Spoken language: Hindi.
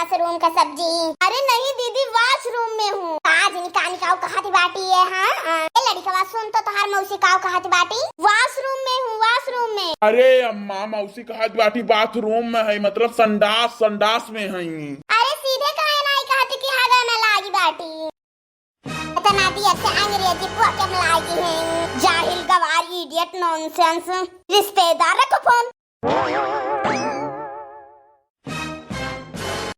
मशरूम का सब्जी। अरे नहीं दीदी, वॉशरूम में हूँ। आज निकाल काऊ कहती बाटी है। हाँ लड़का सुन तो तोहार मौसी काऊ कहती बाटी। वॉशरूम में हूँ, वॉशरूम में। अरे अम्मा मौसी कहती बाटी बाथरूम में है, मतलब संडास में है। अरे सीधे कहे नहीं कहती कि हगा में लागी बाटी। इतना दिया से अंग्रेजी पॉकेट में लागी है। जाहिल गवार, इडियट, नॉनसेंस। रिश्तेदार रखो फोन।